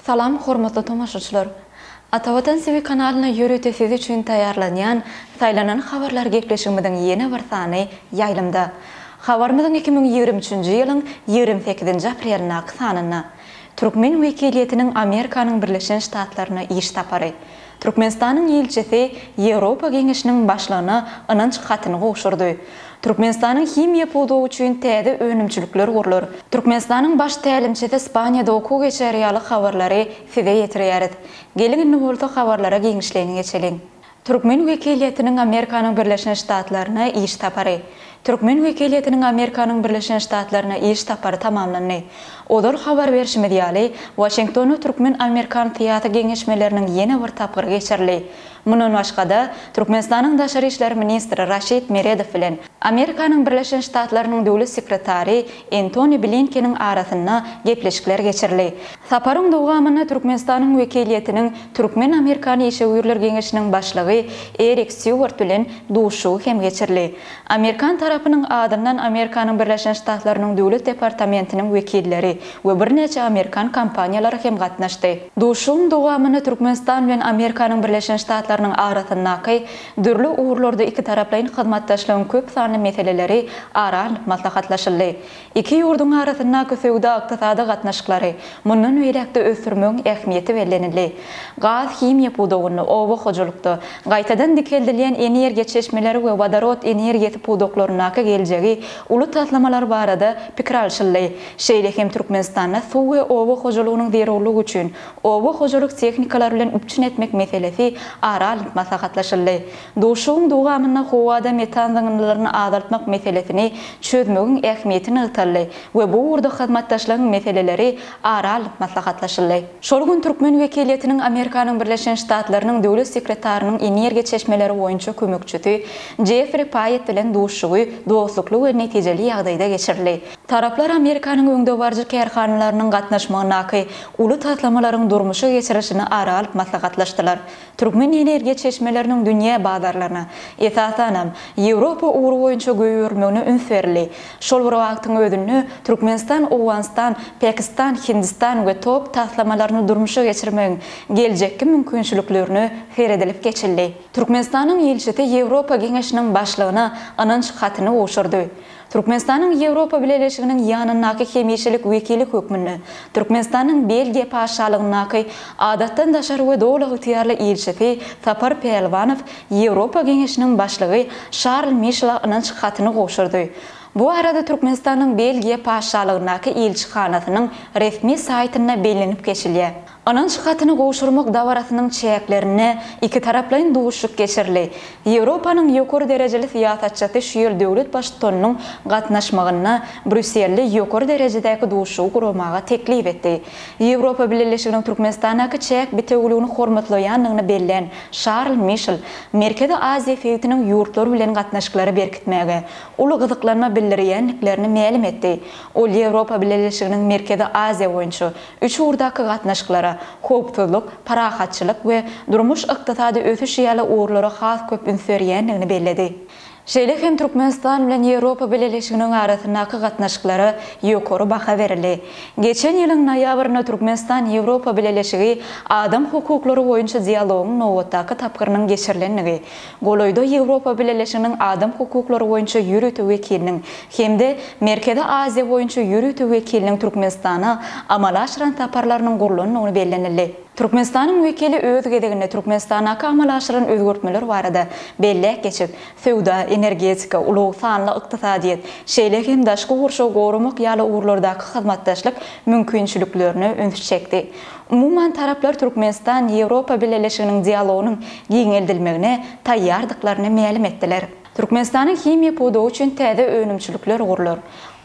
Salam hormatly tomaşaçylar. Atawatan TV kanalyna ýöretesiz üçin taýarlanýan saýlanan habarlar gepleşigimiziň ýene bir sany ýaýlymda. Habarymyzyň 2023-nji ýylyň 28-nji aprelina sanyna Türkmen wekiliýetiniň Amerikanyň Birleşen Ştatlaryna iş tapary. Türkmenistanyň elçisi Ýewropa Geňeşiniň başlygyna ynanç hatyny goşurdy. Türkmenistanyň himiýa pudugy üçin täze önümçilikler gurulur. Türkmenistanyň baş tälimçisi Ispaniýada okuw geçerýärli habarlary size ýetirýär. Gelin indi bolsa habarlara geňişlerini geçelim. Türkmen wekiliýetiniň Amerikanyň Birleşen Ştatlaryna iş tapary. Türkmen wekiliýetiniň Amerikanyň Birleşen Ştatlaryna iş tapary tamamlandy. Odol habar berişimi diýäli Washingtonu Türkmen Amerikan teatr geňeşmeleriniň ýene bir tapgyry geçirli. Munun başga Türkmenistanyň daşary işler ministri Raşid Meredov bilen Amerikanyň Birleşen Ştatlarynyň döwlet sekretary Antony Blinken'in arasynda gepleşikler geçirli. Saparyň dowamyna Türkmenistanyň wekiliýetiniň Türkmen Amerikan işgörler geňeşiniň başlygy Eric Stewart bilen duşu hem geçirli. Amerikan tarapynyň adyndan Amerikanyň Birleşen Ştatlarynyň döwlet departamentiniň wekilleri we bir neçe Amerikan kompaniýalary hem gatnaşdy. Duşuň dowamyna Türkmenistan bilen Amerikanyň Birleşen Ştatlarynyň arasyndaky dürli uğurlarda iki taraplaryň hyzmatdaşlygynyň köp sanly meseleleri aral maslahatlaşyldy. İki ýurduň arasyndaky söwda ykdysady gatnaşyklary mundan beýlekde ösürmeň ähmiýeti bellenildi. Gaz himiýa pudugyny, owa hojulukda gaýtadan dikeldirilen energiýa çeşmeleri we vodorod energiýasi puduklaryna geljegi uly taslamalar barada pikir alşyldy. Şeýle hem Türkmenistanda suw we owa hojulugynyň derewligi üçin owa hojuluk tehnikalary bilen üpçün etmek meselesi aral maslahatlaşyldy. Duşuň dowamyna howada metan zyňylaryny azaltmak meselesini çözmegiň ähmiýetini ýytaldy we bu urda hyzmatdaşlygyň meseleleri aral maslahatlaşyldy. Şol gün Türkmen wekiliýetiniň Amerikanyň Birleşen Ştatlarynyň döwlet sekretarynyň energiýa çeşmeleri boýunça kömekçisi Jeffrey Payet bilen duşugy dostlukly we netijeli ýagdaýda geçirildi. Taraplar Amerikanyň öňde barjy kerhanalarynyň gatnaşmagyna uly taslamalaryň durmuşy geçirişini aral maslahatlaşdylar. Türkmen energiýa çeşmeleriniň dünýä bazarlaryna esasanam Ýewropa uğru boýunça göýürmegine üns berildi. Şol bir wagtyň özünde Türkmenistan, Owganistan, Pakistan, Hindistan we top taslamalaryny durmuşa geçirmegiň geljekki mümkinçiliklerini seredilip geçildi. Türkmenistanyň elçisi Ýewropa Geňeşiniň başlygyna ynanç hatyny goşurdy. Türkmenistanyň Ýewropa Birleşiginiň ýanynaky hemýeşilik wekili hökmüni Türkmenistanyň Belgiýa paşalygynaky adatdan daşary we dowla ýetýärli elçisi Sapar Pelwanow Ýewropa Geňeşiniň başlygy Charles Michel ynanç hatyny goşurdy. Bu arada Türkmenistanyň Belgiýa paşalygynaky elçihanasynyň resmi saýtyna bellenip geçilýär. Ynanç hatyny goşurmak dawarasynyň çäklerini iki taraplaryň duşuk geçirli. Ýewropanyň ýokary derejeli siýasatçysy şu ýyl döwlet başlygynyň gatnaşmagyna Brüsselde ýokary derejedäki duşugy gurmaga teklip etdi. Ýewropa Birleşiginiň Türkmenistanaky çäk bitewligini hormatlaýanlygyny belläen Charles Michel Merkezi Aziýa feýtiniň ýurtlary bilen gatnaşyklary berkitmäge uly gyzyklanma bildirýänliklerini ma'lum etdi. Ol Ýewropa Birleşiginiň Merkezi Aziýa boýunça 3 urdaky gatnaşyklara howpsuzlyk, parahatçylyk we durmuş ykdysady ösüş ýaly uğurlara has köp üns berýänligini belledi. Şeýle hem Türkmenistan bilen Ýewropa Birleşiginiň arasyndaky gatnaşyklary ýokary baha berildi. Geçen ýylyň noýabryna Türkmenistan Ýewropa Birleşigi adam hukuklary boýunça dialogyň nowatdaky tapgyrynyň geçirilenligi, goloýda Ýewropa Birleşiginiň adam hukuklary boýunça ýürütü wekiliniň hemde Merkezi Aziýa boýunça ýürütü wekiliniň Türkmenistana amal aşyran taparlarynyň gurulanyny bellenildi. Türkmenistanyň wekili öz gedeginde Türkmenistanaky amal aşyran özgörtmeler barada bellek geçip, söwda, energetika, ulug sanly ykdysadyýet, şeýle hem daşky gurşaw gorumak ýaly uğurlardaky hyzmatdaşlyk mümkinçiliklerini üns çekdi. Umuman taraplar Türkmenistan Ýewropa Birleşiginiň dialogynyň giňeldilmegine taýýardyklaryny ma'lum etdiler. Türkmenistanyň himiýa pudugy üçin täze önümçilikler gurulur.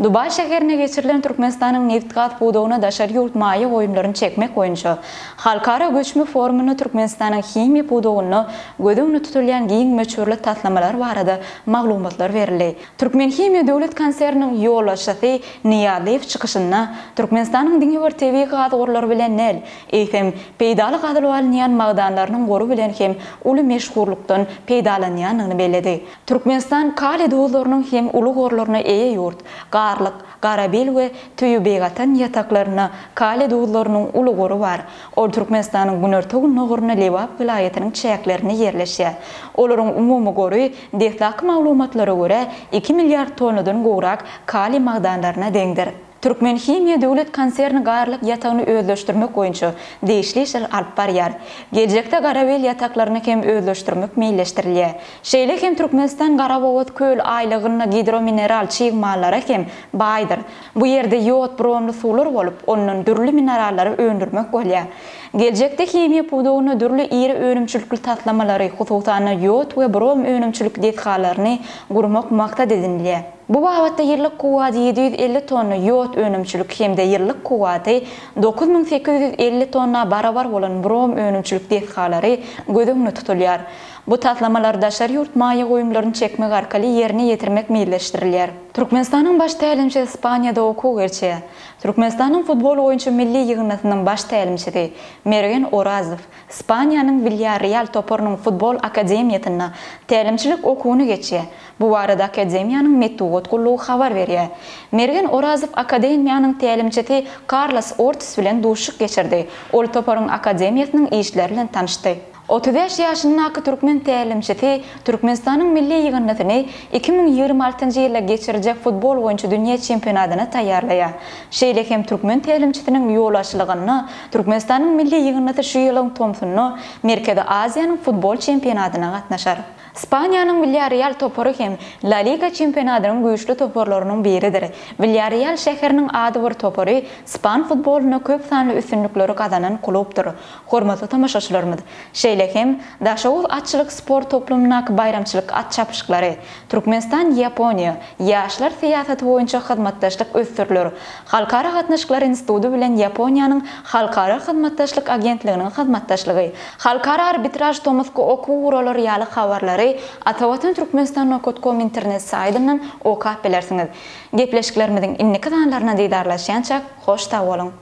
Dubay şäherine geçirilen Türkmenistanyň neft gaz pudugyna daşary ýurtmaýy goýumlaryny çekmek boýunça halkara göçme forumuny Türkmenistanyň himiýa pudugyny gödüňde tutulýan giň meçhurly taslamalar barada maglumatlar berildi. Türkmen Himiýa döwlet konserniniň ýollaşysy Niýaziýew çykyşynda Türkmenistanyň diňe bir tebii gaz gorlary bilen näl, eýsem peýdaly gazylyp alynýan magdanlarynyň goru bilen hem uly meşhurlukdan peýdalanýanyny belledi. Türkmenistan kale dowlarynyň hem uly gorlaryna eýe ýurt, garlyk, garabel we tüýbegatan ýataklarına kale dowlarynyň uly gory bar. Ol Türkmenistanyň Günerteg noguryna Lewap vilayatynyň çäklerine ýerleşýär. Olaryň umumy gory dehlak maglumatlary görä 2 milliard tonnadan gowrak kale magdanlaryna deňdir. Türkmen Himiýa döwlet konserni garlyk ýatagyny özleşdirmek boýunça değişli işler alyp barýar. Geljekde garabel ýataklaryny hem özleşdirmek meýilleşdirilýär. Şeýle hem Türkmenistan Garabowat köl aýlygyna gidromineral çygmallara hem baýdyr. Bu ýerde ýod bromly suwlar bolup, ondan dürli minerallary öndürmek bolýar. Geljekde himiýa pudugyny dürli iri önümçülükli tatlamalary, hususan ýod we brom önümçülük detgalaryny gurmak maksat edinilýär. Bu wagtda ýyllyk kuwaty 750 tonna ýod önümçülük hemde ýyllyk kuwaty 9850 tonna barabar bolan brom önümçülük detgalary gödüňde tutulýar. Bu tatlamalar daşary ýurt maýa goýumlaryny çekmek arkaly ýerine ýetirmek meýilleşdirilýär. Türkmenistanyň baş tälimçisi Ispaniýada okuw geçýär. Türkmenistanyň futbol oýunçy milli ýygnasynyň baş tälimçisi Mergen Orazow Ispaniýanyň Villarreal toporynyň futbol akademiýasyna tälimçilik okuwyny geçýär. Bu barada akademiýanyň metod gullugy habar berýär. Mergen Orazow akademiýanyň tälimçisi Carlos Ortiz bilen duşuk geçirdi. Ol toporyň akademiýasynyň işleri bilen tanışdy. 35 ýaşyndaky türkmen tälimçisi Türkmenistanyň milli ýygnasyny 2026-njy ýylda geçirijek futbol boýunça dünýä çempionatyna taýýarlaýar. Şeýle hem türkmen tälimçisiniň ýolaşlygyny Türkmenistanyň milli ýygnasy şu ýylyň Tomsuny Merkezi Aziýanyň futbol çempionatyna gatnaşar. Ispaniýanyň Villarreal topory hem La Liga çempionatynyň güýçli toporlarynyň biridir. Villarreal şäheriniň ady bir topory Ispan futboluna köp sanly üstünlikleri gazanan klubdur. Hormatly tamaşaçylarymyz, şeýle hem daşaw atçylyk sport toplumynyň bayramçylyk at çapyşyklary, Türkmenistan Ýaponiýa ýaşlar siýasaty boýunça hyzmatdaşlyk ösdürler. Halkara gatnaşyklary instituty bilen Ýaponiýanyň halkara hyzmatdaşlyk agentliginiň hyzmatdaşlygy, halkara arbitraj Tomsk okuw guralary ýaly habarlary Atawatyn Türkmenistan.com internet saýtyndan okap bilersiňiz. Gepleşiklerimiziň inniki zanlaryna diýdarlaşýança hoş ta bolun.